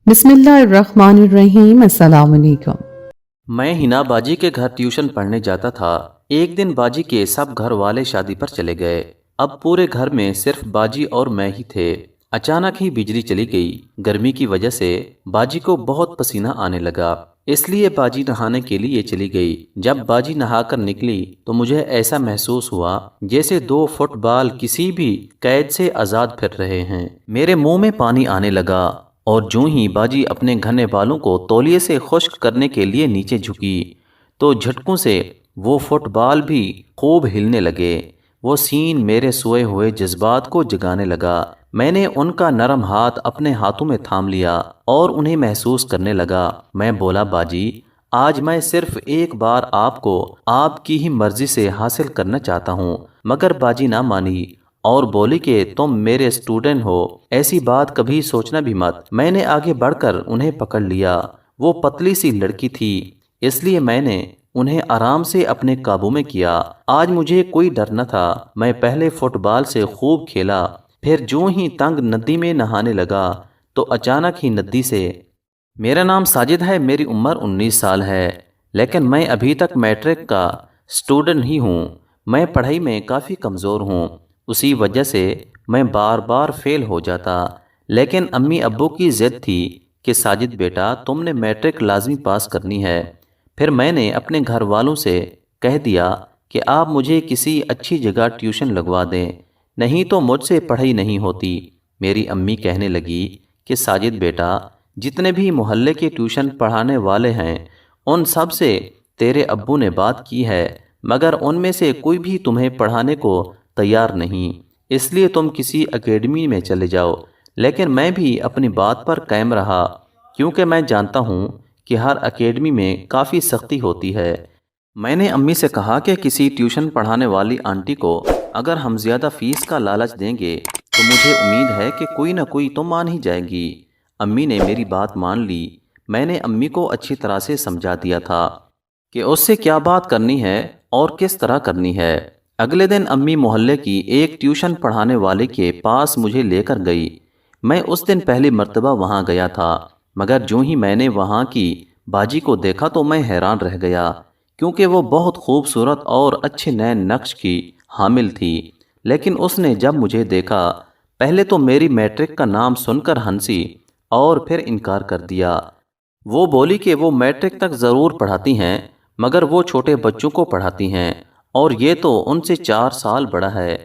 बिस्मिल्लाहिर्रहमानिर्रहीम। अस्सलाम वालेकुम। मैं हिना बाजी के घर ट्यूशन पढ़ने जाता था। एक दिन बाजी के सब घर वाले शादी पर चले गए। अब पूरे घर में सिर्फ बाजी और मैं ही थे। अचानक ही बिजली चली गई। गर्मी की वजह से बाजी को बहुत पसीना आने लगा, इसलिए बाजी नहाने के लिए चली गई। जब बाजी नहाकर निकली तो मुझे ऐसा महसूस हुआ जैसे 2 फुटबॉल किसी भी कैद से आजाद फिर रहे हैं। मेरे मुंह में पानी आने लगा और जो ही बाजी अपने घने बालों को तौलिए से खुश्क करने के लिए नीचे झुकी तो झटकों से वो फुटबॉल भी खूब हिलने लगे। वो सीन मेरे सोए हुए जज्बात को जगाने लगा। मैंने उनका नरम हाथ अपने हाथों में थाम लिया और उन्हें महसूस करने लगा। मैं बोला, बाजी, आज मैं सिर्फ एक बार आपको आपकी ही मर्जी से हासिल करना चाहता हूँ। मगर बाजी ना मानी और बोली कि तुम मेरे स्टूडेंट हो, ऐसी बात कभी सोचना भी मत। मैंने आगे बढ़कर उन्हें पकड़ लिया। वो पतली सी लड़की थी, इसलिए मैंने उन्हें आराम से अपने काबू में किया। आज मुझे कोई डर न था। मैं पहले फुटबॉल से खूब खेला, फिर जो ही तंग नदी में नहाने लगा तो अचानक ही नदी से। मेरा नाम साजिद है, मेरी उम्र 19 साल है, लेकिन मैं अभी तक मैट्रिक का स्टूडेंट ही हूँ। मैं पढ़ाई में काफ़ी कमज़ोर हूँ, उसी वजह से मैं बार बार फेल हो जाता। लेकिन अम्मी अब्बू की ज़िद थी कि साजिद बेटा, तुमने मैट्रिक लाजमी पास करनी है। फिर मैंने अपने घर वालों से कह दिया कि आप मुझे किसी अच्छी जगह ट्यूशन लगवा दें, नहीं तो मुझसे पढ़ाई नहीं होती। मेरी अम्मी कहने लगी कि साजिद बेटा, जितने भी मोहल्ले के ट्यूशन पढ़ाने वाले हैं उन सब से तेरे अब्बू ने बात की है, मगर उनमें से कोई भी तुम्हें पढ़ाने को तैयार नहीं, इसलिए तुम किसी एकेडमी में चले जाओ। लेकिन मैं भी अपनी बात पर कायम रहा, क्योंकि मैं जानता हूँ कि हर एकेडमी में काफ़ी सख्ती होती है। मैंने अम्मी से कहा कि किसी ट्यूशन पढ़ाने वाली आंटी को अगर हम ज़्यादा फीस का लालच देंगे तो मुझे उम्मीद है कि कोई ना कोई तो मान ही जाएगी। अम्मी ने मेरी बात मान ली। मैंने अम्मी को अच्छी तरह से समझा दिया था कि उससे क्या बात करनी है और किस तरह करनी है। अगले दिन अम्मी मोहल्ले की एक ट्यूशन पढ़ाने वाले के पास मुझे लेकर गई। मैं उस दिन पहली मर्तबा वहाँ गया था, मगर जो ही मैंने वहाँ की बाजी को देखा तो मैं हैरान रह गया, क्योंकि वो बहुत खूबसूरत और अच्छे नए नक्श की हामिल थी। लेकिन उसने जब मुझे देखा, पहले तो मेरी मैट्रिक का नाम सुनकर हंसी और फिर इनकार कर दिया। वो बोली कि वो मैट्रिक तक ज़रूर पढ़ाती हैं, मगर वो छोटे बच्चों को पढ़ाती हैं और ये तो उनसे 4 साल बड़ा है।